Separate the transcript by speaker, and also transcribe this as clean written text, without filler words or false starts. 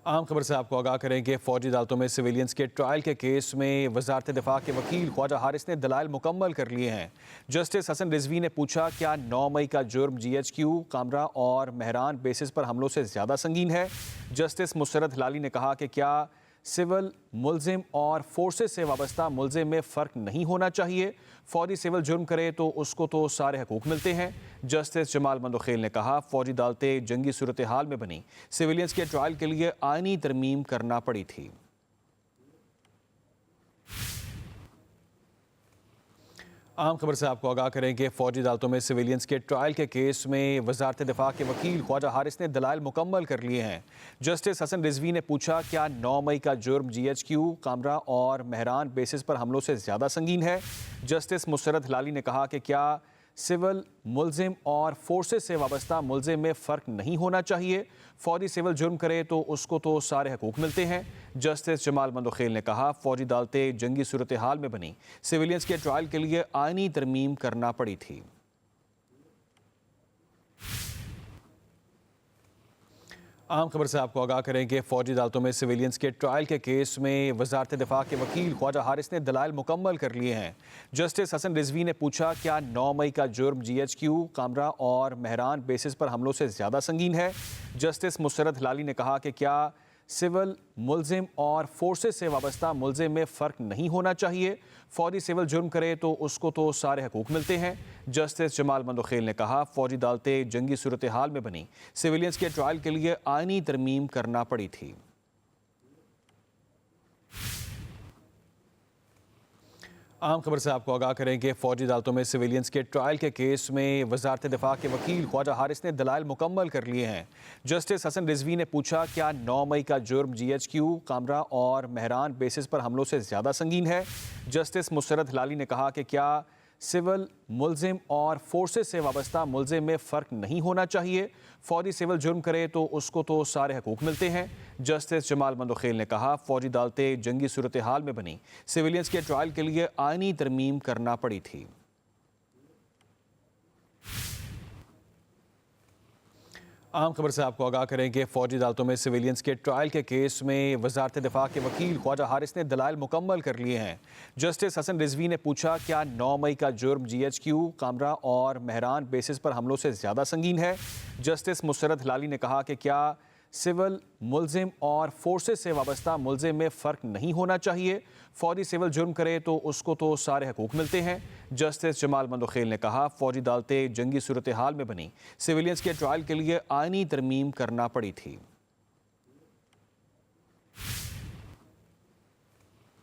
Speaker 1: आम खबर से आपको आगाह करें कि फौजी अदालतों में सिविलियंस के ट्रायल के केस में वजारत दिफा के वकील ख्वाजा हारिस ने दलाइल मुकम्मल कर लिए हैं। जस्टिस हसन रिजवी ने पूछा, क्या 9 मई का जुर्म GHQ, कामरा और मेहरान बेसिस पर हमलों से ज़्यादा संगीन है। जस्टिस मुसरत हिलाली ने कहा कि क्या सिविल मुलजिम और फोर्सेस से वाबस्ता मुलजिम में फ़र्क नहीं होना चाहिए। फौजी सिविल जुर्म करे तो उसको तो सारे हकूक़ मिलते हैं। जस्टिस जमाल मंदोखेल ने कहा, फौजी अदालतें जंगी सूरत हाल में बनी, सिविलियंस के ट्रायल के लिए आईनी तरमीम करना पड़ी थी। आम खबर से आपको आगाह करें कि फौजी अदालतों में सिविलियंस के ट्रायल के केस में वजारत दिफा के वकील ख्वाजा हारिस ने दलाइल मुकम्मल कर लिए हैं। जस्टिस हसन रिजवी ने पूछा, क्या 9 मई का जुर्म GHQ, कामरा और मेहरान बेसिस पर हमलों से ज़्यादा संगीन है। जस्टिस मुसरत हिलाली ने कहा कि क्या सिविल मुलजिम और फोर्सेस से वाबस्ता मुलजिम में फ़र्क नहीं होना चाहिए। फौजी सिविल जुर्म करे तो उसको तो सारे हकूक़ मिलते हैं। जस्टिस जमाल मंदोखेल ने कहा, फौजी अदालतें जंगी सूरत हाल में बनी, सिविलियंस के ट्रायल के लिए आईनी तरमीम करना पड़ी थी। आम खबर से आपको आगाह करें कि फौजी अदालतों में सिविलियंस के ट्रायल के केस में वजारत दिफा के वकील ख्वाजा हारिस ने दलाइल मुकम्मल कर लिए हैं। जस्टिस हसन रिजवी ने पूछा, क्या 9 मई का जुर्म GHQ, कामरा और मेहरान बेसिस पर हमलों से ज़्यादा संगीन है। जस्टिस मुसरत हिलाली ने कहा कि क्या सिविल मुलजिम और फोर्सेस से वाबस्ता मुलजिम में फ़र्क नहीं होना चाहिए। फौजी सिविल जुर्म करे तो उसको तो सारे हकूक़ मिलते हैं। जस्टिस जमाल मंदोखेल ने कहा, फौजी अदालतें जंगी सूरत हाल में बनी, सिविलियंस के ट्रायल के लिए आईनी तरमीम करना पड़ी थी। आम खबर से आपको आगाह करें कि फौजी अदालतों में सिविलियंस के ट्रायल के केस में वजारत दिफा के वकील ख्वाजा हारिस ने दलाइल मुकम्मल कर लिए हैं। जस्टिस हसन रिजवी ने पूछा, क्या 9 मई का जुर्म GHQ, कामरा और मेहरान बेसिस पर हमलों से ज़्यादा संगीन है। जस्टिस मुसरत हिलाली ने कहा कि क्या सिविल मुलजिम और फोर्सेस से वाबस्ता मुलजिम में फ़र्क नहीं होना चाहिए। फौजी सिविल जुर्म करे तो उसको तो सारे हकूक़ मिलते हैं। जस्टिस जमाल मंदोखेल ने कहा, फौजी अदालतें जंगी सूरत हाल में बनी, सिविलियंस के ट्रायल के लिए आईनी तरमीम करना पड़ी थी। आम खबर से आपको आगाह करें कि फौजी अदालतों में सिविलियंस के ट्रायल के केस में वजारत दिफा के वकील ख्वाजा हारिस ने दलाइल मुकम्मल कर लिए हैं। जस्टिस हसन रिजवी ने पूछा, क्या 9 मई का जुर्म GHQ, कामरा और मेहरान बेसिस पर हमलों से ज़्यादा संगीन है। जस्टिस मुसरत हिलाली ने कहा कि क्या सिविल मुलजिम और फोर्सेस से वाबस्ता मुलजिम में फ़र्क नहीं होना चाहिए। फौजी सिविल जुर्म करे तो उसको तो सारे हकूक़ मिलते हैं। जस्टिस जमाल मंदोखेल ने कहा, फौजी अदालतें जंगी सूरत हाल में बनी, सिविलियंस के ट्रायल के लिए आईनी तरमीम करना पड़ी थी।